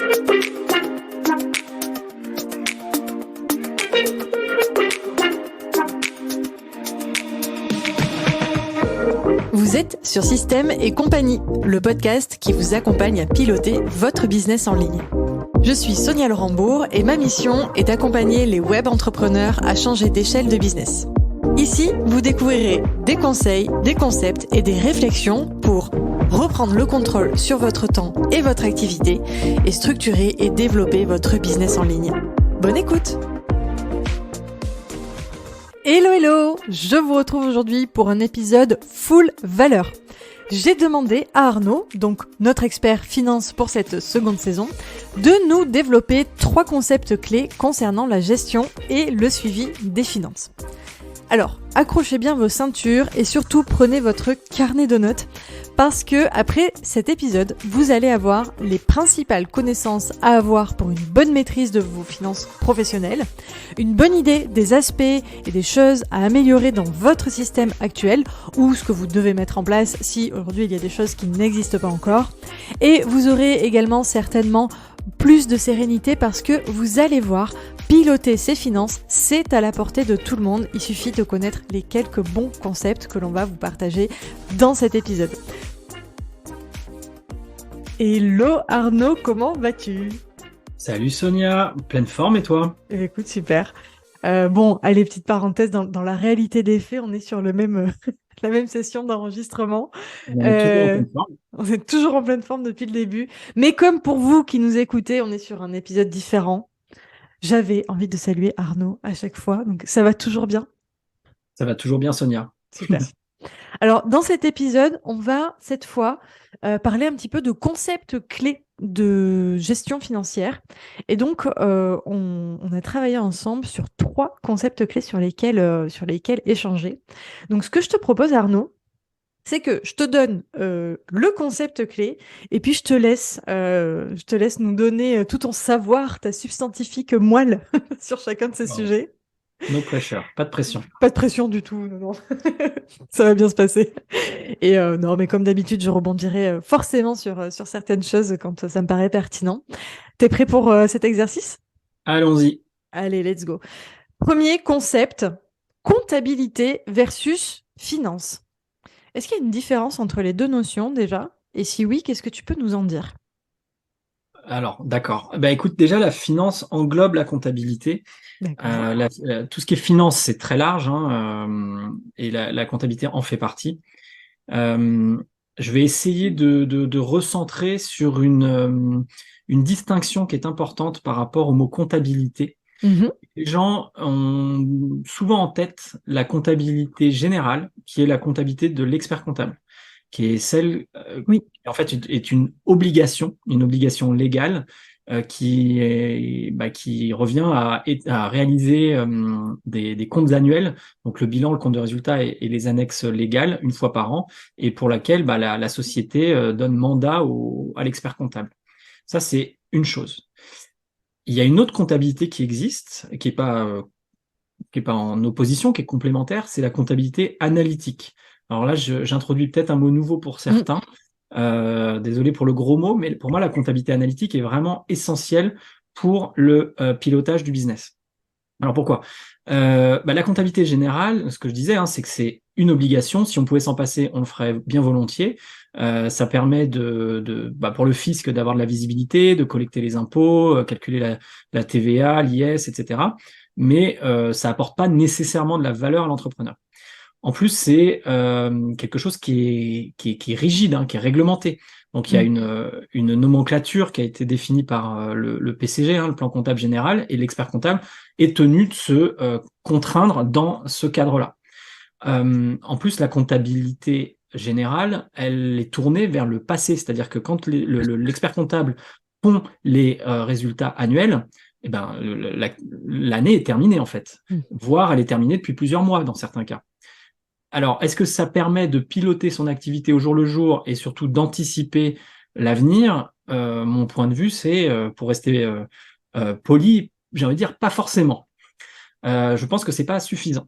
Vous êtes sur Système et Compagnie, le podcast qui vous accompagne à piloter votre business en ligne. Je suis Sonia Laurembourg et ma mission est d'accompagner les web entrepreneurs à changer d'échelle de business. Ici, vous découvrirez des conseils, des concepts et des réflexions pour reprendre le contrôle sur votre temps et votre activité et structurer et développer votre business en ligne. Bonne écoute! Hello hello, je vous retrouve aujourd'hui pour un épisode full valeur. J'ai demandé à Arnaud, donc notre expert finance pour cette seconde saison, de nous développer 3 concepts clés concernant la gestion et le suivi des finances. Alors, accrochez bien vos ceintures et surtout prenez votre carnet de notes parce que après cet épisode, vous allez avoir les principales connaissances à avoir pour une bonne maîtrise de vos finances professionnelles, une bonne idée des aspects et des choses à améliorer dans votre système actuel ou ce que vous devez mettre en place si aujourd'hui il y a des choses qui n'existent pas encore. Et vous aurez également certainement plus de sérénité parce que vous allez voir, piloter ses finances, c'est à la portée de tout le monde. Il suffit de connaître les quelques bons concepts que l'on va vous partager dans cet épisode. Hello Arnaud, comment vas-tu ? Salut Sonia, pleine forme et toi ? Écoute, super. Bon, allez, petite parenthèse, dans la réalité des faits, on est sur la même session d'enregistrement. On est toujours en pleine forme. On est toujours en pleine forme depuis le début. Mais comme pour vous qui nous écoutez, on est sur un épisode différent. J'avais envie de saluer Arnaud à chaque fois, donc ça va toujours bien ? Ça va toujours bien Sonia. Super. Alors, dans cet épisode, on va cette fois parler un petit peu de concepts clés de gestion financière. Et donc, on a travaillé ensemble sur 3 concepts clés sur lesquels échanger. Donc, ce que je te propose, Arnaud, c'est que je te donne le concept clé et puis je te laisse nous donner tout ton savoir, ta substantifique moelle sur chacun de ces sujets. No pressure, pas de pression. Pas de pression du tout, non. Ça va bien se passer. Et non, mais comme d'habitude, je rebondirai forcément sur certaines choses quand ça me paraît pertinent. T'es prêt pour cet exercice ? Allons-y. Allez, let's go. Premier concept, comptabilité versus finance. Est-ce qu'il y a une différence entre les deux notions déjà ? Et si oui, qu'est-ce que tu peux nous en dire ? Alors, d'accord. Écoute, déjà, la finance englobe la comptabilité. Tout ce qui est finance, c'est très large, et la comptabilité en fait partie. Je vais essayer de recentrer sur une distinction qui est importante par rapport au mot comptabilité. Mmh. Les gens ont souvent en tête la comptabilité générale, qui est la comptabilité de l'expert comptable, qui est celle qui en fait est une obligation légale qui revient à réaliser des comptes annuels, donc le bilan, le compte de résultat et les annexes légales une fois par an, et pour laquelle la société donne mandat à l'expert comptable. Ça, c'est une chose. Il y a une autre comptabilité qui existe, qui est pas en opposition, qui est complémentaire, c'est la comptabilité analytique. Alors là, j'introduis peut-être un mot nouveau pour certains. Désolé pour le gros mot, mais pour moi, la comptabilité analytique est vraiment essentielle pour le pilotage du business. Alors pourquoi ? La comptabilité générale, ce que je disais, c'est que c'est une obligation. Si on pouvait s'en passer, on le ferait bien volontiers. Ça permet pour le fisc d'avoir de la visibilité, de collecter les impôts, calculer la TVA, l'IS, etc. Mais ça apporte pas nécessairement de la valeur à l'entrepreneur. En plus, c'est quelque chose qui est rigide, qui est réglementé. Donc, il y a une nomenclature qui a été définie par le PCG, le plan comptable général, et l'expert comptable est tenu de se contraindre dans ce cadre-là. En plus, la comptabilité générale, elle est tournée vers le passé, c'est-à-dire que quand l'expert comptable pond les résultats annuels, l'année est terminée en fait, voire elle est terminée depuis plusieurs mois dans certains cas. Alors, est-ce que ça permet de piloter son activité au jour le jour et surtout d'anticiper l'avenir ? Mon point de vue, c'est, pour rester poli, j'ai envie de dire pas forcément. Je pense que c'est pas suffisant.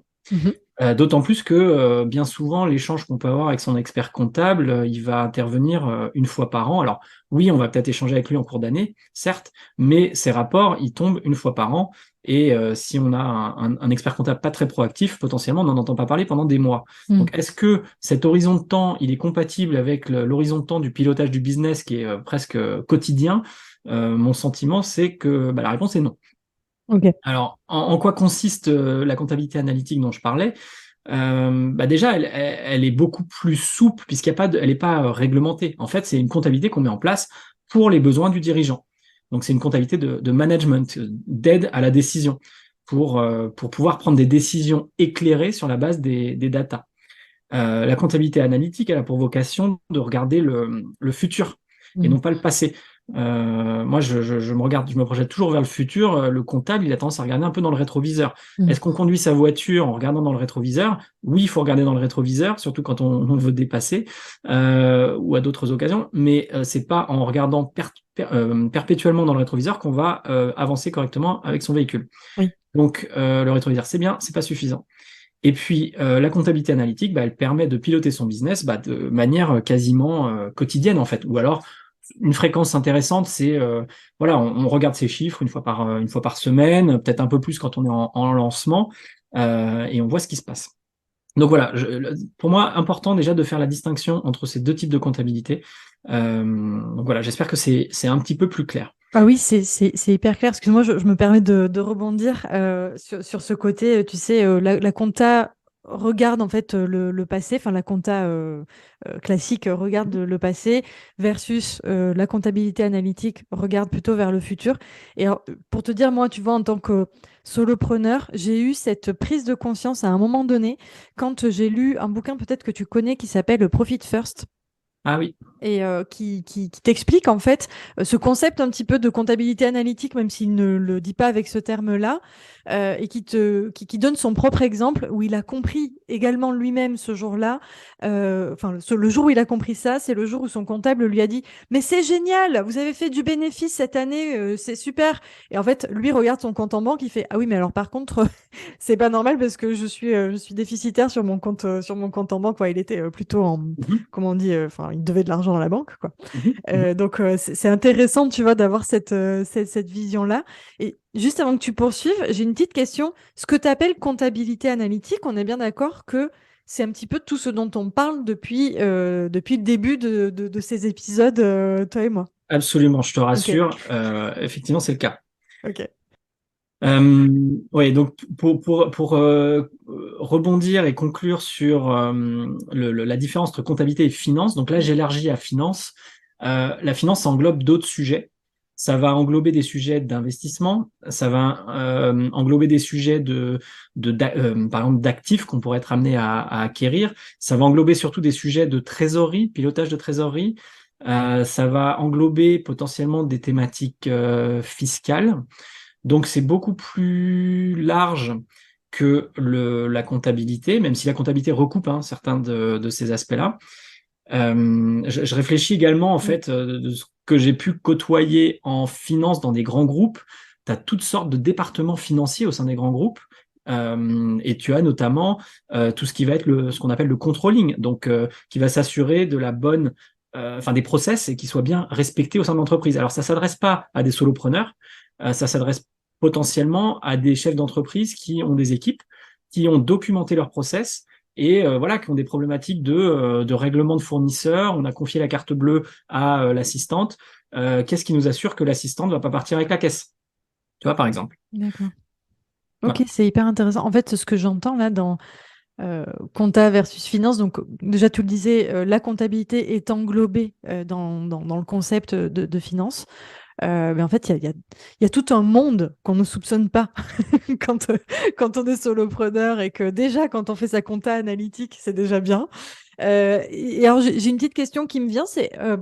D'autant plus que bien souvent, l'échange qu'on peut avoir avec son expert comptable, il va intervenir une fois par an. Alors oui, on va peut-être échanger avec lui en cours d'année, certes, mais ces rapports, ils tombent une fois par an. Et si on a un expert comptable pas très proactif, potentiellement, on n'en entend pas parler pendant des mois. Donc est-ce que cet horizon de temps, il est compatible avec l'horizon de temps du pilotage du business qui est presque quotidien? Mon sentiment, c'est que la réponse est non. Ok. Alors, en quoi consiste la comptabilité analytique dont je parlais? Déjà, elle est beaucoup plus souple puisqu'il y a pas elle n'est pas réglementée. En fait, c'est une comptabilité qu'on met en place pour les besoins du dirigeant. Donc, c'est une comptabilité de management, d'aide à la décision, pour pouvoir prendre des décisions éclairées sur la base des datas. La comptabilité analytique, elle a pour vocation de regarder le futur et non pas le passé. Moi, je me projette toujours vers le futur. Le comptable, il a tendance à regarder un peu dans le rétroviseur. Est-ce qu'on conduit sa voiture en regardant dans le rétroviseur? Oui, il faut regarder dans le rétroviseur, surtout quand on veut dépasser ou à d'autres occasions. Mais c'est pas en regardant perpétuellement dans le rétroviseur qu'on va avancer correctement avec son véhicule. Oui. Donc, le rétroviseur, c'est bien, c'est pas suffisant. Et puis, la comptabilité analytique, elle permet de piloter son business de manière quasiment quotidienne, en fait. Ou alors, une fréquence intéressante, c'est, voilà, on regarde ses chiffres une fois par semaine, peut-être un peu plus quand on est en lancement, et on voit ce qui se passe. Donc voilà, pour moi, important déjà de faire la distinction entre ces deux types de comptabilité. Donc voilà, j'espère que c'est un petit peu plus clair. Ah oui, c'est hyper clair. Excuse-moi, je me permets de rebondir sur ce côté. Tu sais, la compta regarde en fait le passé, enfin la compta classique regarde le passé versus la comptabilité analytique regarde plutôt vers le futur. Et alors, pour te dire, moi, tu vois, en tant que solopreneur, j'ai eu cette prise de conscience à un moment donné quand j'ai lu un bouquin peut-être que tu connais qui s'appelle Profit First Ah oui. et qui t'explique en fait ce concept un petit peu de comptabilité analytique, même s'il ne le dit pas avec ce terme-là, et qui donne son propre exemple où il a compris également lui-même ce jour-là. Le jour où il a compris ça, c'est le jour où son comptable lui a dit: Mais c'est génial, vous avez fait du bénéfice cette année, c'est super. Et en fait, lui regarde son compte en banque, il fait: Ah oui, mais alors par contre, c'est pas normal parce que je suis déficitaire sur mon compte en banque. Ouais, il était plutôt en Mhm, comment on dit, enfin, il devait de l'argent à la banque, quoi. mhm, mhm. Donc, c'est intéressant, tu vois, d'avoir cette vision-là. Et juste avant que tu poursuives, j'ai une petite question. Ce que tu appelles comptabilité analytique, on est bien d'accord que c'est un petit peu tout ce dont on parle depuis le début de ces épisodes, toi et moi. Absolument, je te Ok, rassure, effectivement, c'est le cas. ok. Ouais, donc pour rebondir et conclure sur la différence entre comptabilité et finance, donc là j'élargis à finance. La finance ça englobe d'autres sujets. Ça va englober des sujets d'investissement, ça va englober des sujets par exemple d'actifs qu'on pourrait être amené à acquérir. Ça va englober surtout des sujets de trésorerie, pilotage de trésorerie. Ça va englober potentiellement des thématiques fiscales. Donc c'est beaucoup plus large que la comptabilité, même si la comptabilité recoupe certains de ces aspects-là. Je réfléchis également en Mm. fait de ce que j'ai pu côtoyer en finance dans des grands groupes. Tu as toutes sortes de départements financiers au sein des grands groupes. Et tu as notamment tout ce qui va être ce qu'on appelle le controlling, donc qui va s'assurer de la bonne, enfin des process et qui soient bien respectés au sein de l'entreprise. Alors ça s'adresse pas à des solopreneurs, ça s'adresse potentiellement à des chefs d'entreprise qui ont des équipes, qui ont documenté leurs process et voilà, qui ont des problématiques de règlement de fournisseurs. On a confié la carte bleue à l'assistante. Qu'est-ce qui nous assure que l'assistante ne va pas partir avec la caisse? Tu vois, par exemple. D'accord. Ok, Voilà. c'est hyper intéressant. En fait, ce que j'entends là dans compta versus finance, donc déjà tu le disais, la comptabilité est englobée dans le concept de finance. Mais en fait, il y a tout un monde qu'on ne soupçonne pas quand on est solopreneur et que déjà, quand on fait sa compta analytique, c'est déjà bien. Et alors, j'ai une petite question qui me vient, c'est à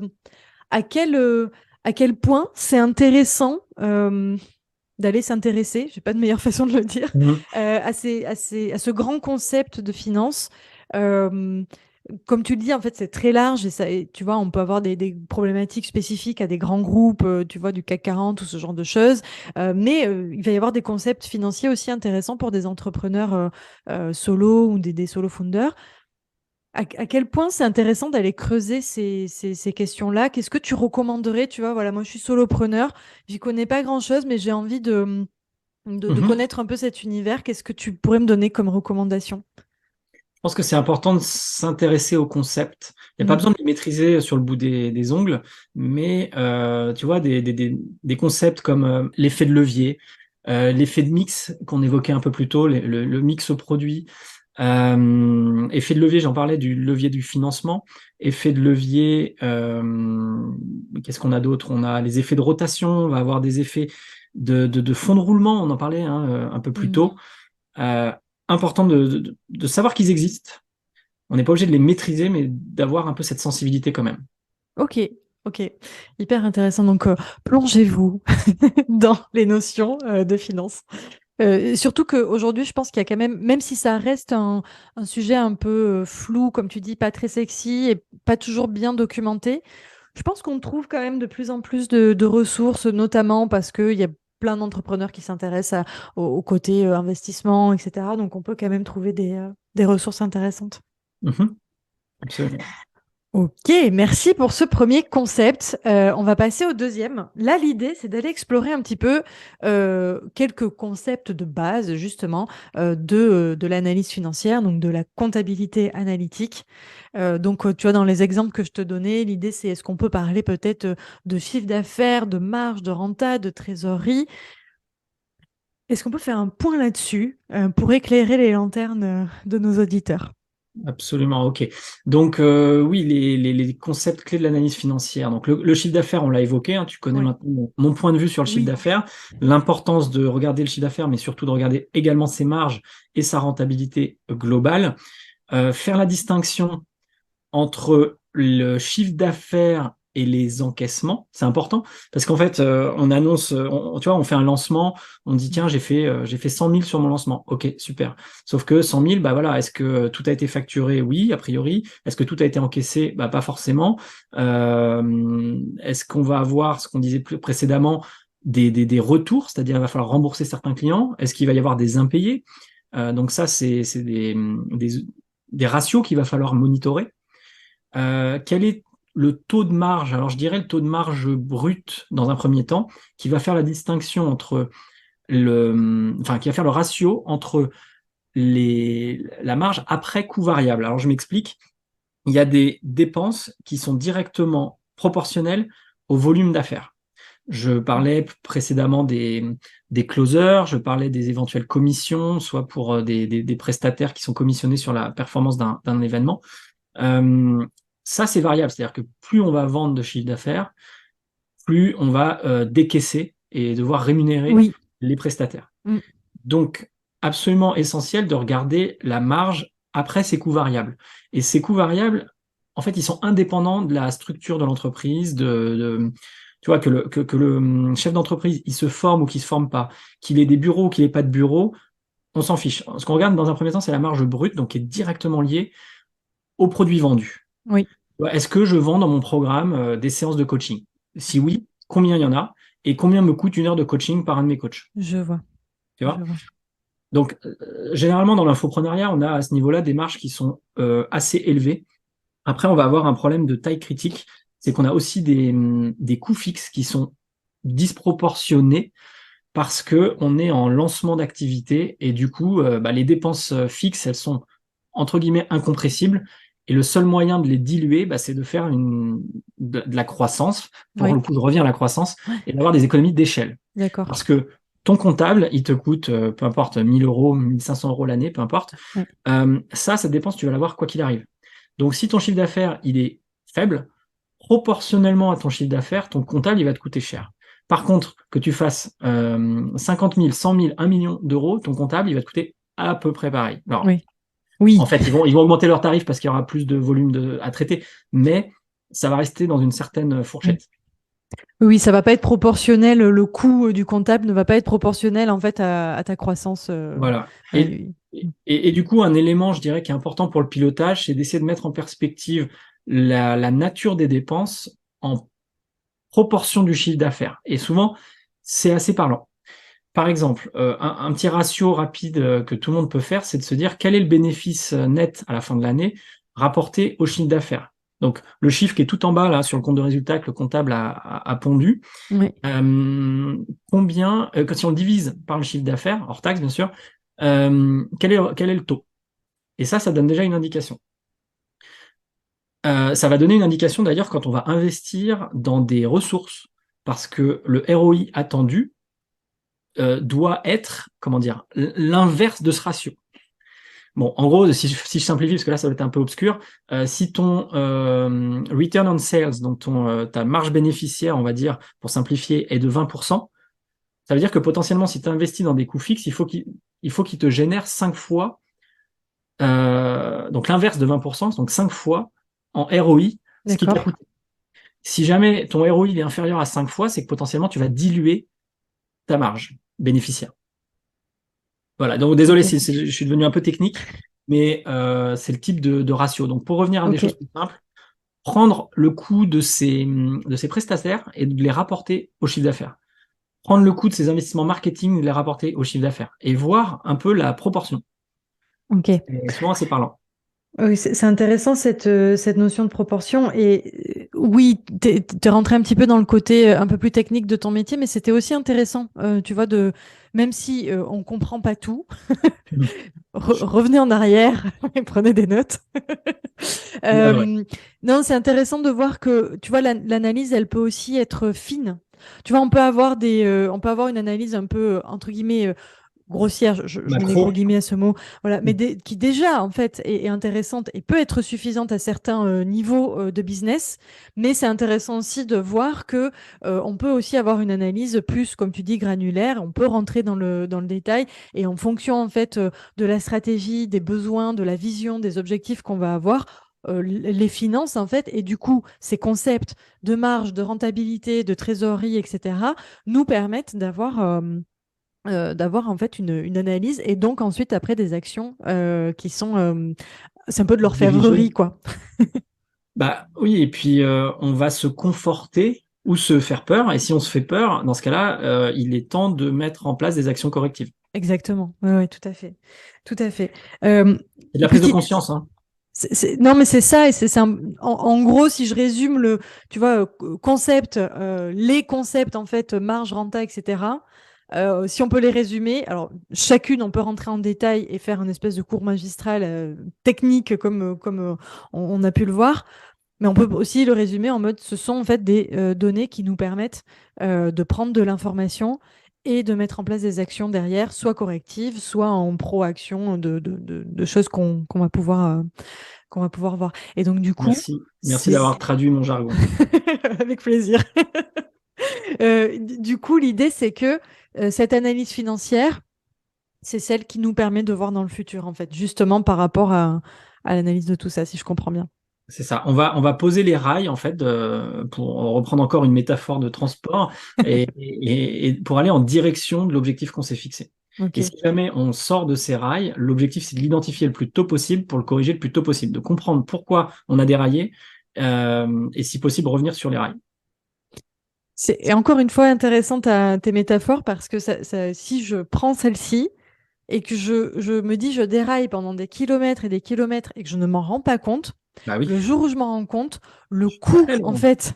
à quel point c'est intéressant d'aller s'intéresser, j'ai pas de meilleure façon de le dire, Mhm. à ce grand concept de finance. Euh, comme tu le dis, en fait, c'est très large et tu vois, on peut avoir des problématiques spécifiques à des grands groupes, tu vois, du CAC 40 ou ce genre de choses. Mais il va y avoir des concepts financiers aussi intéressants pour des entrepreneurs solo ou des solo founders. À quel point c'est intéressant d'aller creuser ces questions-là? Qu'est-ce que tu recommanderais? Tu vois, voilà, moi je suis solopreneur, j'y connais pas grand-chose, mais j'ai envie de Mhm. connaître un peu cet univers. Qu'est-ce que tu pourrais me donner comme recommandation? Je pense que c'est important de s'intéresser au concept. Il n'y a pas Mhm. besoin de les maîtriser sur le bout des ongles, mais tu vois, des concepts comme l'effet de levier, l'effet de mix qu'on évoquait un peu plus tôt, le mix au produit. Effet de levier, j'en parlais du levier du financement. Effet de levier, qu'est-ce qu'on a d'autre? On a les effets de rotation, on va avoir des effets de fonds de roulement, on en parlait hein, un peu plus Mhm. tôt. Euh, Important de savoir qu'ils existent. On n'est pas obligé de les maîtriser, mais d'avoir un peu cette sensibilité quand même. Ok, ok, hyper intéressant. Donc, plongez-vous dans les notions de finance. Surtout qu'aujourd'hui, je pense qu'il y a quand même si ça reste un sujet un peu flou, comme tu dis, pas très sexy et pas toujours bien documenté, je pense qu'on trouve quand même de plus en plus de ressources, notamment parce qu'il y a plein d'entrepreneurs qui s'intéressent au côté investissement, etc. Donc, on peut quand même trouver des ressources intéressantes. Mhm, absolument. Ok, merci pour ce premier concept. On va passer au deuxième. Là, l'idée, c'est d'aller explorer un petit peu quelques concepts de base, justement, de l'analyse financière, donc de la comptabilité analytique. Tu vois, dans les exemples que je te donnais, l'idée, c'est est-ce qu'on peut parler peut-être de chiffre d'affaires, de marge, de renta, de trésorerie? Est-ce qu'on peut faire un point là-dessus pour éclairer les lanternes de nos auditeurs? Absolument, ok. Donc oui, les concepts clés de l'analyse financière. Donc le chiffre d'affaires, on l'a évoqué, hein, tu connais Oui. maintenant mon point de vue sur le chiffre Oui. d'affaires, l'importance de regarder le chiffre d'affaires, mais surtout de regarder également ses marges et sa rentabilité globale. Faire la distinction entre le chiffre d'affaires et les encaissements, c'est important parce qu'en fait, on annonce, tu vois, on fait un lancement, on dit tiens, j'ai fait 100 000 sur mon lancement. Ok, super. Sauf que 100 000, bah voilà, est-ce que tout a été facturé? Oui, a priori. Est-ce que tout a été encaissé? Bah pas forcément. Est-ce qu'on va avoir ce qu'on disait plus précédemment, des retours, c'est-à-dire il va falloir rembourser certains clients? Est-ce qu'il va y avoir des impayés? Donc ça, c'est des ratios qu'il va falloir monitorer. Quel est le taux de marge? Alors, je dirais le taux de marge brut dans un premier temps, qui va faire la distinction entre enfin, qui va faire le ratio entre la marge après coût variable. Alors, je m'explique. Il y a des dépenses qui sont directement proportionnelles au volume d'affaires. Je parlais précédemment des closers, je parlais des éventuelles commissions, soit pour des prestataires qui sont commissionnés sur la performance d'un événement. Euh, Ça, c'est variable, c'est-à-dire que plus on va vendre de chiffre d'affaires, plus on va décaisser et devoir rémunérer Oui. les prestataires. Mm. Donc, absolument essentiel de regarder la marge après ces coûts variables. Et ces coûts variables, en fait, ils sont indépendants de la structure de l'entreprise, tu vois, que le chef d'entreprise, il se forme ou qu'il se forme pas, qu'il ait des bureaux ou qu'il ait pas de bureau, on s'en fiche. Ce qu'on regarde dans un premier temps, c'est la marge brute, donc qui est directement liée aux produits vendus. Oui, Est-ce que je vends dans mon programme des séances de coaching? Si oui, combien il y en a? Et combien me coûte une heure de coaching par un de mes coachs? je vois. Tu Je vois? vois. Donc, généralement, dans l'infoprenariat, on a à ce niveau-là des marges qui sont assez élevées. Après, on va avoir un problème de taille critique, c'est qu'on a aussi des coûts fixes qui sont disproportionnés parce que on est en lancement d'activité et du coup, bah, les dépenses fixes, elles sont entre guillemets incompressibles. Et le seul moyen de les diluer, bah, c'est de faire de la croissance. Pour Oui, le coup, je reviens à la croissance et d'avoir des économies d'échelle. d'accord. Parce que ton comptable, il te coûte, peu importe, 1000 euros, 1500 euros l'année, peu importe. Ouais. Cette dépense, tu vas l'avoir quoi qu'il arrive. Donc, si ton chiffre d'affaires, il est faible, proportionnellement à ton chiffre d'affaires, ton comptable, il va te coûter cher. Par contre, que tu fasses 50 000, 100 000, 1 million d'euros, ton comptable, il va te coûter à peu près pareil. Alors, Oui. en Oui. fait, ils vont augmenter leurs tarifs parce qu'il y aura plus de volume à traiter, mais ça va rester dans une certaine Mm. fourchette. Oui, ça va pas être proportionnel. Le coût du comptable ne va pas être proportionnel en fait à ta croissance. Voilà. Oui, Et du coup, un élément, je dirais, qui est important pour le pilotage, c'est d'essayer de mettre en perspective la nature des dépenses en proportion du chiffre d'affaires. Et souvent, c'est assez parlant. Par exemple, un petit ratio rapide que tout le monde peut faire, c'est de se dire quel est le bénéfice net à la fin de l'année rapporté au chiffre d'affaires. Donc, le chiffre qui est tout en bas, là, sur le compte de résultat que le comptable a pondu, Oui. combien, si on le divise par le chiffre d'affaires, hors taxe, bien sûr, quel est le taux? Et ça donne déjà une indication. Ça va donner une indication d'ailleurs quand on va investir dans des ressources, parce que le ROI attendu doit être, comment dire, l'inverse de ce ratio. Bon, en gros, si je simplifie, parce que là, ça va être un peu obscur, si ton return on sales, donc ta marge bénéficiaire, on va dire, pour simplifier, est de 20%, ça veut dire que potentiellement, si tu investis dans des coûts fixes, il faut qu'il te génère 5 fois, donc l'inverse de 20%, donc 5 fois en ROI, ce qui t'a D'accord. coûté. Si jamais ton ROI est inférieur à 5 fois, c'est que potentiellement, tu vas diluer ta marge bénéficiaire. Voilà, donc désolé, Ok. je suis devenu un peu technique, mais c'est le type de ratio. Donc pour revenir à des choses Ok. plus simples, prendre le coût de ces prestataires et de les rapporter au chiffre d'affaires. Prendre le coût de ces investissements marketing et de les rapporter au chiffre d'affaires. Et voir un peu la proportion. Ok. C'est souvent assez parlant. Oui, c'est intéressant cette notion de proportion. Et oui, t'es rentré un petit peu dans le côté un peu plus technique de ton métier, mais c'était aussi intéressant, tu vois, même si on comprend pas tout, Mhm. revenez en arrière et prenez des notes. Ouais, ouais. Non, c'est intéressant de voir que, tu vois, l'analyse, elle peut aussi être fine. Tu vois, on peut avoir une analyse un peu, entre guillemets, grossière, je mets des gros Macro. guillemets à ce mot, voilà, mais qui déjà en fait est intéressante et peut être suffisante à certains niveaux de business, mais c'est intéressant aussi de voir que on peut aussi avoir une analyse plus, comme tu dis, granulaire, on peut rentrer dans le détail et en fonction en fait de la stratégie, des besoins, de la vision, des objectifs qu'on va avoir. Les finances en fait et du coup ces concepts de marge, de rentabilité, de trésorerie, etc. nous permettent d'avoir en fait une analyse et donc ensuite après des actions qui sont c'est un peu de l'orfèvrerie Dirigé. quoi. Bah oui, et puis on va se conforter ou se faire peur. Et si on se fait peur, dans ce cas-là, il est temps de mettre en place des actions correctives. Exactement, ouais, ouais, tout à fait, tout à fait. Euh, C'est de la prise de petite conscience, hein. non mais c'est ça et en gros si je résume le tu vois concept les concepts en fait marge renta etc. Si on peut les résumer, alors chacune on peut rentrer en détail et faire une espèce de cours magistral technique comme on a pu le voir. Mais on peut aussi le résumer en mode, ce sont en fait des données qui nous permettent de prendre de l'information et de mettre en place des actions derrière, soit correctives, soit en pro-action de choses qu'on va pouvoir voir. Et donc du coup, Merci. Merci c'est d'avoir traduit mon jargon. avec plaisir. Du coup, l'idée, c'est que cette analyse financière, c'est celle qui nous permet de voir dans le futur, en fait, justement par rapport à l'analyse de tout ça, si je comprends bien. C'est ça. On va poser les rails, en fait, pour reprendre encore une métaphore de transport, et pour aller en direction de l'objectif qu'on s'est fixé. Et Ok. si jamais on sort de ces rails, l'objectif, c'est de l'identifier le plus tôt possible pour le corriger le plus tôt possible, de comprendre pourquoi on a déraillé, et si possible, revenir sur les rails. Et encore une fois intéressante tes métaphores parce que si je prends celle-ci et que je me dis je déraille pendant des kilomètres et des kilomètres et que je ne m'en rends pas compte, Bah oui, le jour où je m'en rends compte, le coût très en loin. fait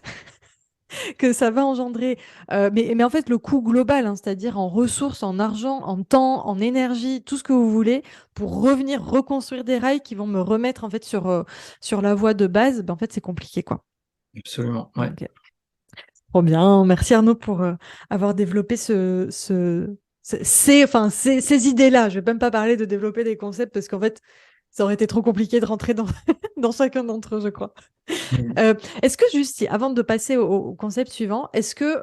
que ça va engendrer, mais en fait le coût global, hein, c'est-à-dire en ressources, en argent, en temps, en énergie, tout ce que vous voulez, pour revenir reconstruire des rails qui vont me remettre en fait sur la voie de base, ben, en fait c'est compliqué quoi. Absolument, ouais. Ok. Trop bien. Merci Arnaud pour avoir développé enfin, ces idées-là. Je vais même pas parler de développer des concepts parce qu'en fait, ça aurait été trop compliqué de rentrer dans, dans chacun d'entre eux, je crois. Mm. Est-ce que juste, avant de passer au concept suivant, est-ce que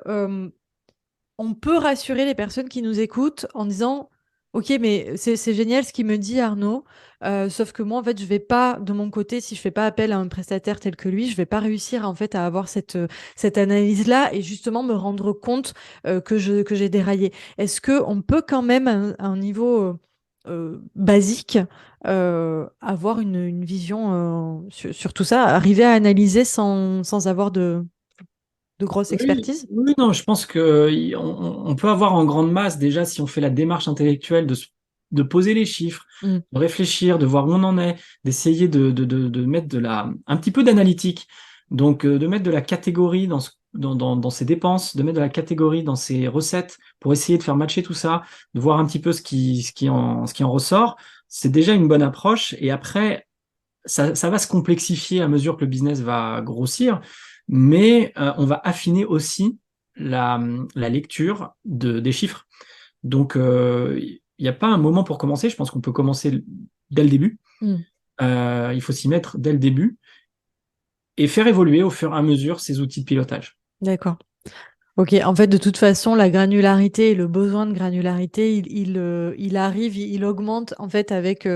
on peut rassurer les personnes qui nous écoutent en disant, OK, mais c'est génial ce qu'il me dit Arnaud, sauf que moi, en fait, je vais pas, de mon côté, si je fais pas appel à un prestataire tel que lui, je vais pas réussir, en fait, à avoir cette analyse-là et justement me rendre compte que j'ai déraillé. Est-ce que on peut quand même, à un niveau basique, avoir une vision sur tout ça, arriver à analyser sans avoir de grosse Oui, expertise. oui, non, je pense que on peut avoir en grande masse déjà si on fait la démarche intellectuelle de poser les chiffres, Mm. de réfléchir, de voir où on en est, d'essayer de mettre un petit peu d'analytique, donc de mettre de la catégorie dans ses dépenses, de mettre de la catégorie dans ses recettes pour essayer de faire matcher tout ça, de voir un petit peu ce qui en ressort. C'est déjà une bonne approche. Et après, ça va se complexifier à mesure que le business va grossir, mais on va affiner aussi la lecture des chiffres. Donc, il n'y a pas un moment pour commencer. Je pense qu'on peut commencer dès le début. Mm. Il faut s'y mettre dès le début et faire évoluer au fur et à mesure ces outils de pilotage. D'accord. Ok, en fait, de toute façon, la granularité et le besoin de granularité, il arrive, il augmente en fait avec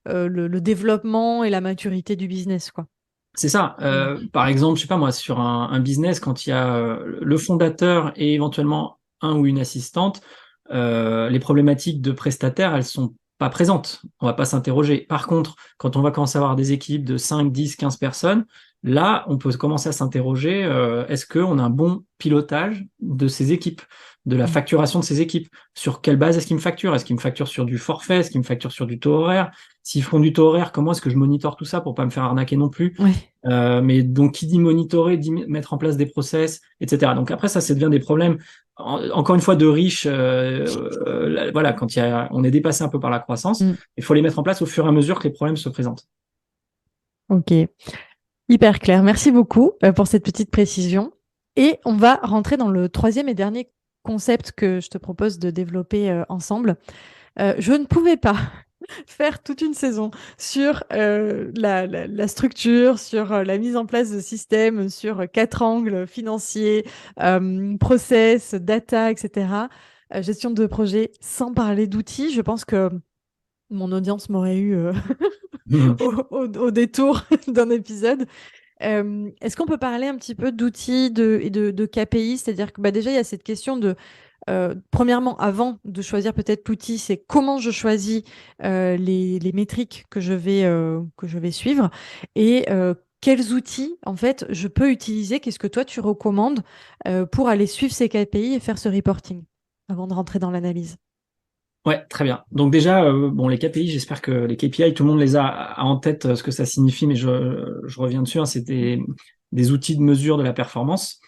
le développement et la maturité du business, quoi. C'est ça. Mm. Par exemple, je sais pas moi, sur un business, quand il y a le fondateur et éventuellement un ou une assistante, les problématiques de prestataires, elles sont pas présentes. On va pas s'interroger. Par contre, quand on va commencer à avoir des équipes de 5, 10, 15 personnes, là, on peut commencer à s'interroger, est-ce qu'on a un bon pilotage de ces équipes, de la Mm. facturation de ces équipes? Sur quelle base est-ce qu'ils me facturent? Est-ce qu'ils me facturent sur du forfait? Est-ce qu'ils me facturent sur du taux horaire? S'ils font du taux horaire, comment est-ce que je monitore tout ça pour pas me faire arnaquer non plus? Ouais. Mais donc, qui dit monitorer, dit mettre en place des process, etc. Donc après, ça devient des problèmes, encore une fois, de riches. Voilà, quand on est dépassé un peu par la croissance, Mm. il faut les mettre en place au fur et à mesure que les problèmes se présentent. Ok, hyper clair. Merci beaucoup pour cette petite précision. Et on va rentrer dans le troisième et dernier concept que je te propose de développer ensemble. Je ne pouvais pas faire toute une saison sur la structure, sur la mise en place de systèmes, sur quatre angles financiers, process, data, etc. Gestion de projet, sans parler d'outils. Je pense que mon audience m'aurait eu au détour d'un épisode. Est-ce qu'on peut parler un petit peu d'outils et de KPI? C'est-à-dire que bah, déjà, il y a cette question de premièrement, avant de choisir peut-être l'outil, c'est comment je choisis les métriques que je vais suivre et quels outils, en fait, je peux utiliser. Qu'est-ce que toi, tu recommandes pour aller suivre ces KPI et faire ce reporting avant de rentrer dans l'analyse? Ouais, très bien. Donc déjà, bon, les KPI, j'espère que les KPI, tout le monde les a en tête ce que ça signifie, mais je reviens dessus, hein, c'est des outils de mesure de la performance.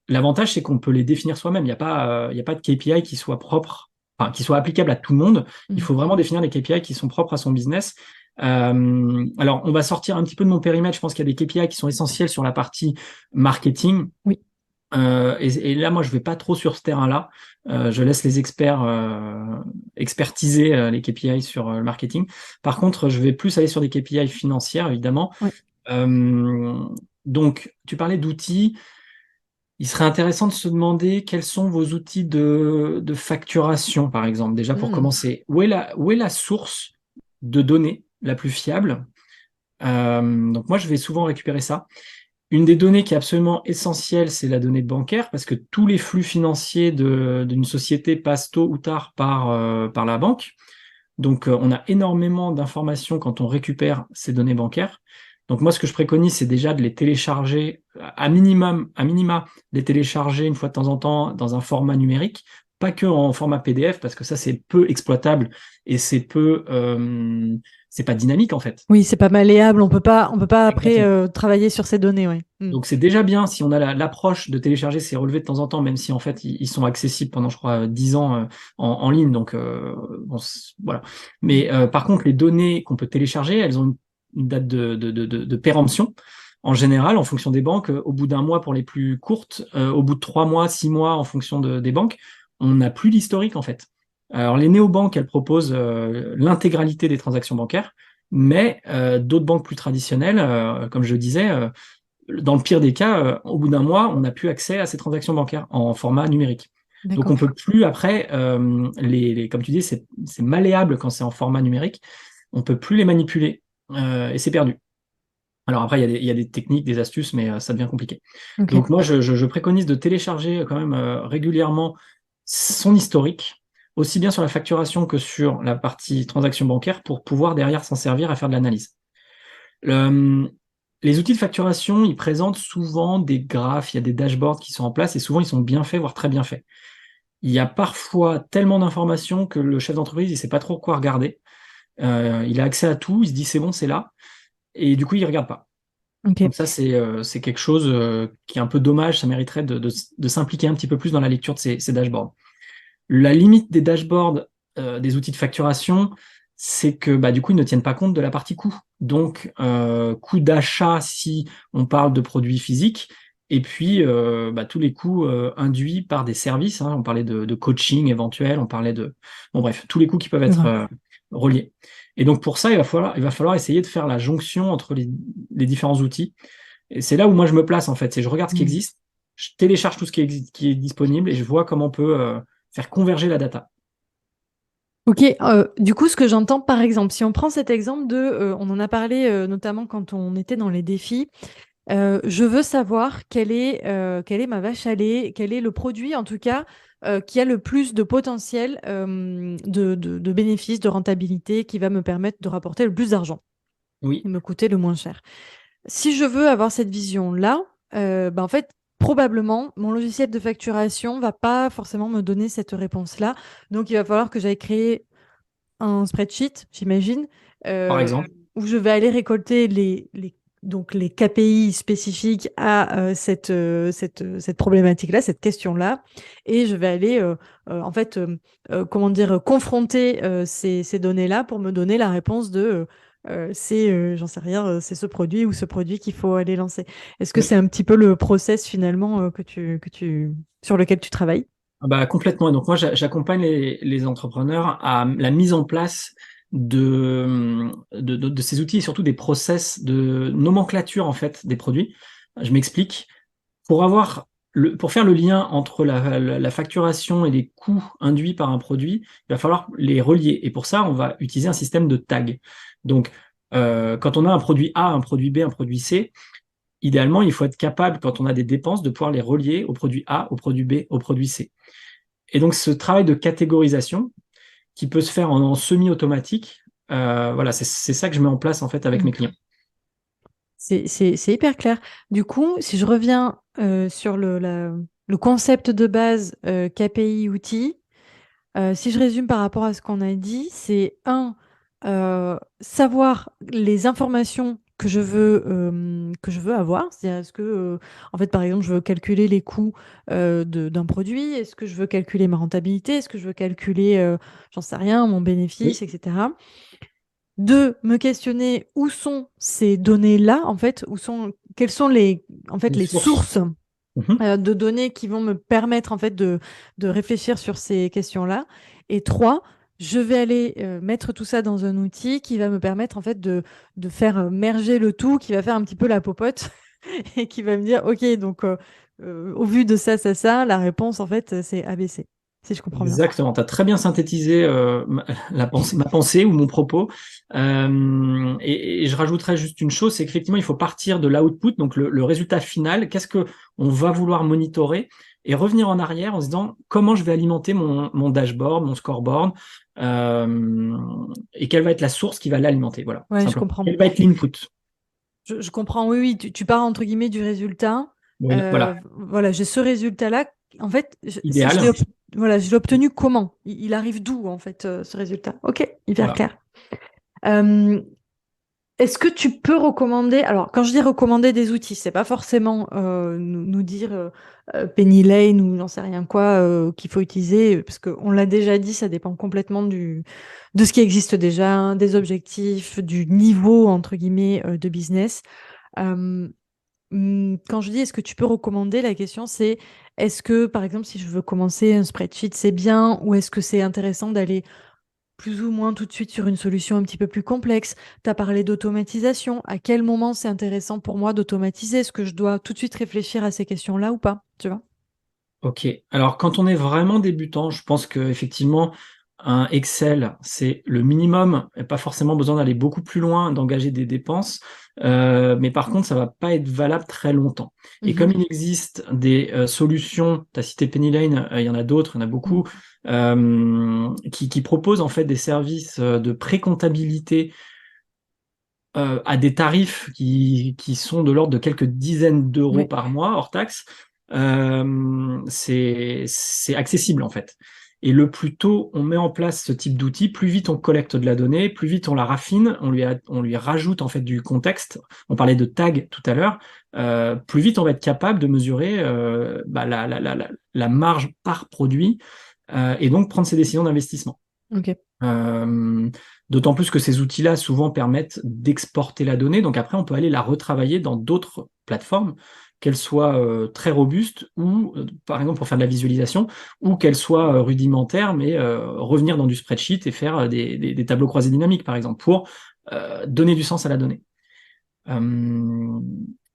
L'avantage, c'est qu'on peut les définir soi-même. Il y a pas de KPI qui soit propre, enfin, qui soit applicable à tout le monde. Il Mm. faut vraiment définir des KPI qui sont propres à son business. Alors, on va sortir un petit peu de mon périmètre. Je pense qu'il y a des KPI qui sont essentiels sur la partie marketing. Oui, Et là, moi, je vais pas trop sur ce terrain-là. Je laisse les experts expertiser les KPI sur le marketing. Par contre, je vais plus aller sur des KPI financières, évidemment. oui. Euh, donc, tu parlais d'outils. Il serait intéressant de se demander quels sont vos outils de facturation, par exemple. Déjà, pour Mm. commencer, où est la source de données la plus fiable? Donc, moi, je vais souvent récupérer ça. Une des données qui est absolument essentielle, c'est la donnée bancaire, parce que tous les flux financiers d'une société passent tôt ou tard par la banque. Donc, on a énormément d'informations quand on récupère ces données bancaires. Donc, moi, ce que je préconise, c'est déjà de les télécharger, à minima, les télécharger une fois de temps en temps dans un format numérique, pas que en format PDF, parce que ça, c'est peu exploitable et c'est pas dynamique, en fait. Oui, c'est pas malléable. On peut pas après Exactement. travailler sur ces données. Ouais. Mm. Donc c'est déjà bien si on a l'approche de télécharger ces relevés de temps en temps, même si en fait ils sont accessibles pendant, je crois, 10 ans en ligne. Donc bon, voilà. Mais par contre, les données qu'on peut télécharger, elles ont une date de péremption. En général, en fonction des banques, au bout d'un mois pour les plus courtes, au bout de 3 mois, 6 mois en fonction des banques, on n'a plus l'historique en fait. Alors les néobanques, elles proposent l'intégralité des transactions bancaires, mais d'autres banques plus traditionnelles, comme je le disais, dans le pire des cas, au bout d'un mois, on n'a plus accès à ces transactions bancaires en format numérique. Donc on D'accord. peut plus après, comme tu dis, c'est malléable quand c'est en format numérique, on peut plus les manipuler et c'est perdu. Alors après, il y a des techniques, des astuces, mais ça devient compliqué. Ok. Donc moi, je préconise de télécharger quand même régulièrement son historique aussi bien sur la facturation que sur la partie transaction bancaire, pour pouvoir derrière s'en servir à faire de l'analyse. Les outils de facturation, ils présentent souvent des graphes, il y a des dashboards qui sont en place, et souvent ils sont bien faits, voire très bien faits. Il y a parfois tellement d'informations que le chef d'entreprise, il ne sait pas trop quoi regarder. Il a accès à tout, il se dit c'est bon, c'est là, et du coup, il ne regarde pas. Ok. Donc ça, c'est quelque chose qui est un peu dommage, ça mériterait de s'impliquer un petit peu plus dans la lecture de ces dashboards. La limite des dashboards, des outils de facturation, c'est que bah, du coup, ils ne tiennent pas compte de la partie coût. Donc, coût d'achat si on parle de produits physiques, et puis bah, tous les coûts induits par des services, hein. On parlait de coaching éventuel, on parlait de... Bon bref, tous les coûts qui peuvent Je être vois. reliés. Et donc pour ça, il va falloir essayer de faire la jonction entre les différents outils. Et c'est là où moi je me place en fait, c'est je regarde ce qui Hmm. existe, je télécharge tout ce qui est disponible et je vois comment on peut faire converger la data. Ok, du coup, ce que j'entends, par exemple, si on prend cet exemple on en a parlé notamment quand on était dans les défis, je veux savoir quelle est ma vache à lait, quel est le produit, en tout cas, qui a le plus de potentiel de bénéfices, de rentabilité, qui va me permettre de rapporter le plus d'argent et Oui, me coûter le moins cher. Si je veux avoir cette vision-là, bah, en fait, probablement, mon logiciel de facturation va pas forcément me donner cette réponse-là. Donc, il va falloir que j'aille créer un spreadsheet, j'imagine, par euh, exemple. où je vais aller récolter donc les KPI spécifiques à cette problématique-là, cette question-là, et je vais aller en fait, comment dire, confronter ces données-là pour me donner la réponse j'en sais rien, c'est ce produit ou ce produit qu'il faut aller lancer. Est-ce que c'est Oui. un petit peu le process finalement sur lequel tu travailles? Ah bah, complètement. Et donc moi, j'accompagne les entrepreneurs à la mise en place de ces outils et surtout des process de nomenclature en fait des produits. Je m'explique. Pour faire le lien entre la facturation et les coûts induits par un produit, il va falloir les relier. Et pour ça, on va utiliser un système de tag. Donc, quand on a un produit A, un produit B, un produit C, idéalement, il faut être capable, quand on a des dépenses, de pouvoir les relier au produit A, au produit B, au produit C. Et donc, ce travail de catégorisation, qui peut se faire en semi-automatique, voilà, c'est ça que je mets en place en fait avec mes clients. C'est hyper clair. Du coup, si je reviens sur le concept de base KPI outil, si je résume par rapport à ce qu'on a dit, c'est savoir les informations que je veux avoir. C'est-à-dire, est-ce que, en fait, par exemple, je veux calculer les coûts d'un produit, est-ce que je veux calculer ma rentabilité, est-ce que je veux calculer, j'en sais rien, mon bénéfice, Oui, etc. Deux, me questionner où sont ces données-là, en fait, quelles sont en fait, les les sources. sources Mhm. de données qui vont me permettre, en fait, de réfléchir sur ces questions-là. Et trois, je vais aller mettre tout ça dans un outil qui va me permettre, en fait, de faire merger le tout, qui va faire un petit peu la popote et qui va me dire, OK, donc, au vu de ça, la réponse, en fait, c'est ABC, si je comprends bien. Exactement, tu as très bien synthétisé ma pensée ou mon propos. Et je rajouterais juste une chose, c'est qu'effectivement, il faut partir de l'output, donc le résultat final, qu'est-ce que on va vouloir monitorer, et revenir en arrière en se disant comment je vais alimenter mon dashboard, mon scoreboard, euh, et quelle va être la source qui va l'alimenter. Voilà, Ouais, je simplement. comprends. Quel va être l'input? Je comprends, oui, oui, tu pars entre guillemets du résultat. Oui, voilà, Voilà, j'ai ce résultat-là. En fait, idéal. voilà, je l'ai obtenu comment? Il arrive d'où, en fait, ce résultat? Ok, hyper Voilà. clair. Euh, Est-ce que tu peux recommander, alors quand je dis recommander des outils, c'est pas forcément nous dire Penny Lane ou j'en sais rien quoi qu'il faut utiliser, parce qu'on l'a déjà dit, ça dépend complètement de ce qui existe déjà, hein, des objectifs, du niveau, entre guillemets, de business. Euh, Quand je dis est-ce que tu peux recommander, la question c'est est-ce que par exemple si je veux commencer un spreadsheet c'est bien ou est-ce que c'est intéressant d'aller plus ou moins tout de suite sur une solution un petit peu plus complexe? Tu as parlé d'automatisation. À quel moment c'est intéressant pour moi d'automatiser? Est-ce que je dois tout de suite réfléchir à ces questions-là ou pas? Tu vois? Ok. Alors, quand on est vraiment débutant, je pense que effectivement, un Excel, c'est le minimum, et pas forcément besoin d'aller beaucoup plus loin, d'engager des dépenses, mais par contre, ça va pas être valable très longtemps. Et Mhm. comme il existe des solutions, tu as cité Penny Lane, il y en a d'autres, il y en a Mm. beaucoup, qui proposent en fait des services de pré-comptabilité à des tarifs qui sont de l'ordre de quelques dizaines d'euros Ouais. par mois, hors taxe, c'est accessible en fait. Et le plus tôt on met en place ce type d'outil, plus vite on collecte de la donnée, plus vite on la raffine, on lui rajoute en fait du contexte. On parlait de tag tout à l'heure. Plus vite on va être capable de mesurer la marge par produit et donc prendre ses décisions d'investissement. Ok. Euh, D'autant plus que ces outils-là souvent permettent d'exporter la donnée. Donc après, on peut aller la retravailler dans d'autres plateformes, qu'elles soient très robustes ou, par exemple, pour faire de la visualisation, ou qu'elles soient rudimentaires, mais revenir dans du spreadsheet et faire des tableaux croisés dynamiques, par exemple, pour donner du sens à la donnée. Euh,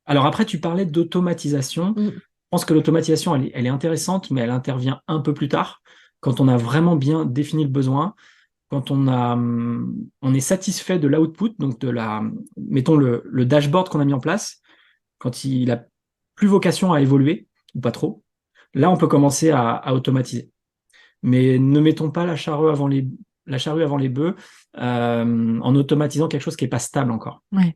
alors après, tu parlais d'automatisation. Mm. Je pense que l'automatisation, elle est intéressante, mais elle intervient un peu plus tard, quand on a vraiment bien défini le besoin, quand on est satisfait de l'output, donc mettons le dashboard qu'on a mis en place, quand il a plus vocation à évoluer, ou pas trop, là on peut commencer à automatiser. Mais ne mettons pas la charrue avant les bœufs en automatisant quelque chose qui n'est pas stable encore. Ouais.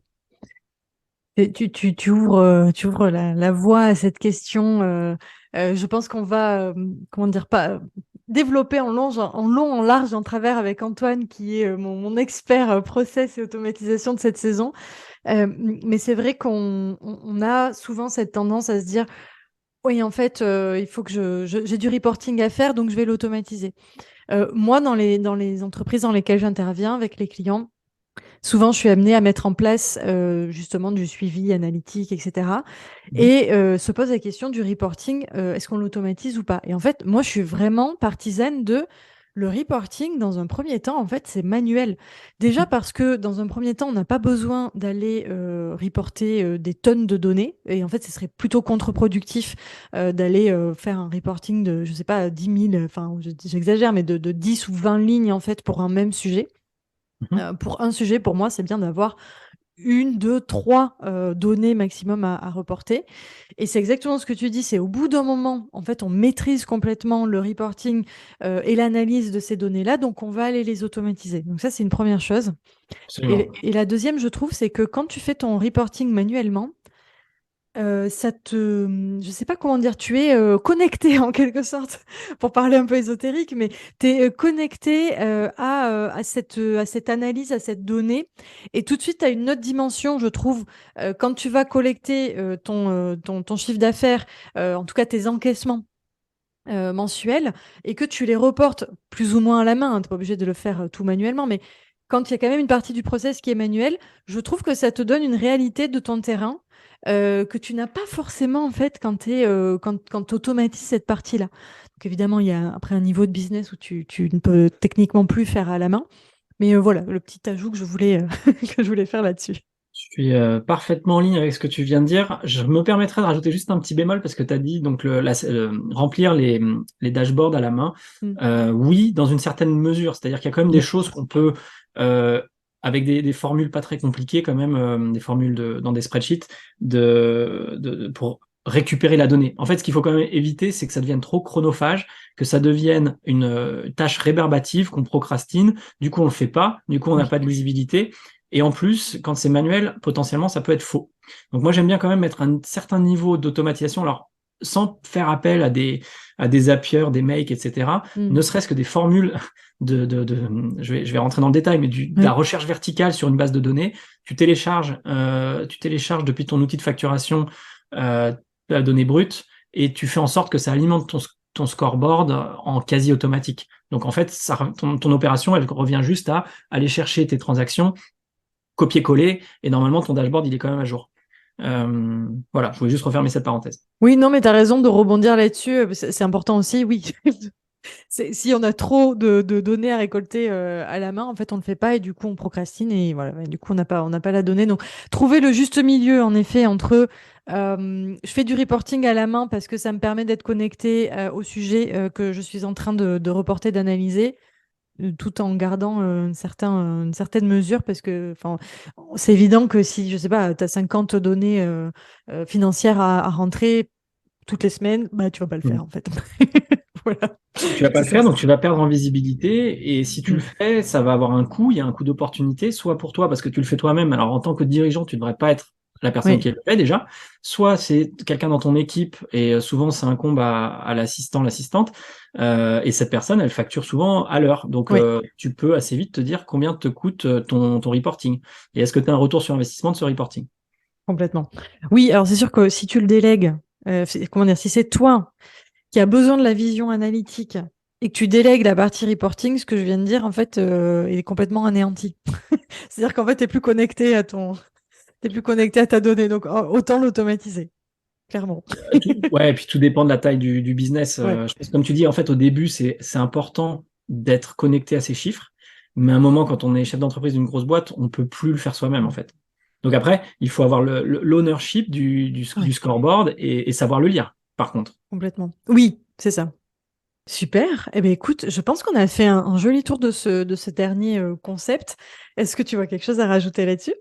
Et tu ouvres la voie à cette question. Je pense qu'on va, comment dire, pas développer en long, en large, en travers avec Antoine, qui est mon expert process et automatisation de cette saison. Mais c'est vrai qu'on a souvent cette tendance à se dire, oui, en fait, il faut que j'ai du reporting à faire, donc je vais l'automatiser. Moi, dans les entreprises dans lesquelles j'interviens avec les clients, souvent, je suis amenée à mettre en place justement du suivi analytique, etc. Mhm. Et se pose la question du reporting, est-ce qu'on l'automatise ou pas? Et en fait, moi, je suis vraiment partisane de le reporting, dans un premier temps, en fait, c'est manuel. Déjà parce que dans un premier temps, on n'a pas besoin d'aller reporter des tonnes de données. Et en fait, ce serait plutôt contre-productif d'aller faire un reporting de, je sais pas, 10 000, enfin, j'exagère, mais de 10 ou 20 lignes, en fait, pour un même sujet. Mhm. Pour un sujet, pour moi, c'est bien d'avoir une, deux, trois données maximum à reporter. Et c'est exactement ce que tu dis, c'est au bout d'un moment, en fait, on maîtrise complètement le reporting et l'analyse de ces données-là, donc on va aller les automatiser. Donc ça, c'est une première chose. Absolument. Et la deuxième, je trouve, c'est que quand tu fais ton reporting manuellement, je sais pas comment dire, tu es connecté en quelque sorte, pour parler un peu ésotérique, mais tu es connecté à cette analyse, à cette donnée. Et tout de suite, tu as une autre dimension, je trouve, quand tu vas collecter ton chiffre d'affaires, en tout cas tes encaissements mensuels, et que tu les reportes plus ou moins à la main, tu n'es pas obligé de le faire tout manuellement, mais quand il y a quand même une partie du process qui est manuelle, je trouve que ça te donne une réalité de ton terrain que tu n'as pas forcément en fait quand tu automatises cette partie-là. Donc évidemment, il y a après un niveau de business où tu ne peux techniquement plus faire à la main. Mais voilà, le petit ajout que je voulais, que je voulais faire là-dessus. Je suis parfaitement en ligne avec ce que tu viens de dire. Je me permettrai de rajouter juste un petit bémol parce que tu as dit donc remplir les dashboards à la main. Mm. Oui, dans une certaine mesure. C'est-à-dire qu'il y a quand même des choses qu'on peut, euh, avec des formules pas très compliquées, quand même, des formules dans des spreadsheets, pour récupérer la donnée. En fait, ce qu'il faut quand même éviter, c'est que ça devienne trop chronophage, que ça devienne une tâche rébarbative qu'on procrastine. Du coup, on le fait pas. Du coup, on n'a Oui. pas de lisibilité. Et en plus, quand c'est manuel, potentiellement, ça peut être faux. Donc moi, j'aime bien quand même mettre un certain niveau d'automatisation, alors sans faire appel à des Zapier, des Make, etc. Mm. Ne serait-ce que des formules je vais rentrer dans le détail, mais de la Oui. recherche verticale sur une base de données. Tu télécharges depuis ton outil de facturation la donnée brute et tu fais en sorte que ça alimente ton scoreboard en quasi automatique. Donc en fait, ton opération, elle revient juste à aller chercher tes transactions, copier-coller, et normalement ton dashboard il est quand même à jour. Voilà, je voulais juste refermer cette parenthèse. Oui, non, mais tu as raison de rebondir là-dessus. C'est important aussi, oui. Si on a trop de données à récolter à la main, en fait, on ne le fait pas et du coup, on procrastine et voilà. Et du coup, on n'a pas la donnée. Donc, trouver le juste milieu, en effet, entre je fais du reporting à la main parce que ça me permet d'être connecté au sujet que je suis en train de reporter, d'analyser. tout en gardant une certaine mesure, parce que c'est évident que si, je sais pas, tu as 50 données financières à rentrer toutes les semaines, bah tu vas pas le faire en fait. Voilà. Tu vas pas le C'est ça. faire, donc tu vas perdre en visibilité. Et si tu le Mm. fais, ça va avoir un coût. Il y a un coût d'opportunité, soit pour toi parce que tu le fais toi-même. Alors en tant que dirigeant, tu ne devrais pas être la personne Oui, qui le fait déjà. Soit c'est quelqu'un dans ton équipe et souvent ça incombe à l'assistant, l'assistante. Et cette personne, elle facture souvent à l'heure. Donc oui, tu peux assez vite te dire combien te coûte ton reporting. Et est-ce que tu as un retour sur investissement de ce reporting? complètement. Oui, alors c'est sûr que si tu le délègues, comment dire, si c'est toi qui as besoin de la vision analytique et que tu délègues la partie reporting, ce que je viens de dire, en fait, est complètement anéanti. C'est-à-dire qu'en fait, t'es plus connecté à ta donnée, donc autant l'automatiser, clairement. Ouais, et puis tout dépend de la taille du business. Ouais, Je pense, comme tu dis, en fait, au début, c'est important d'être connecté à ces chiffres. Mais à un moment, quand on est chef d'entreprise d'une grosse boîte, on peut plus le faire soi-même, en fait. Donc après, il faut avoir l'ownership du ouais, scoreboard et savoir le lire, par contre. complètement. Oui, c'est ça. Super. Eh bien, écoute, je pense qu'on a fait un joli tour de ce dernier concept. Est-ce que tu vois quelque chose à rajouter là-dessus?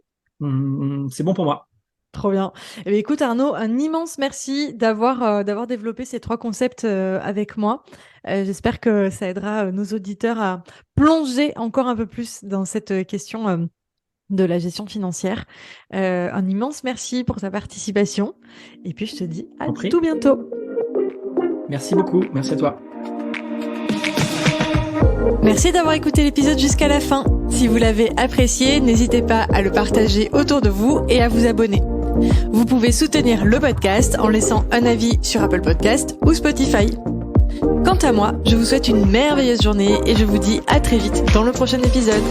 C'est bon pour moi. Trop bien. Eh bien, écoute, Arnaud, un immense merci d'avoir développé ces trois concepts avec moi. J'espère que ça aidera nos auditeurs à plonger encore un peu plus dans cette question de la gestion financière. Un immense merci pour ta participation. Et puis, je te dis à En prie. tout bientôt. Merci beaucoup. Merci à toi. Merci d'avoir écouté l'épisode jusqu'à la fin. Si vous l'avez apprécié, n'hésitez pas à le partager autour de vous et à vous abonner. Vous pouvez soutenir le podcast en laissant un avis sur Apple Podcast ou Spotify. Quant à moi, je vous souhaite une merveilleuse journée et je vous dis à très vite dans le prochain épisode.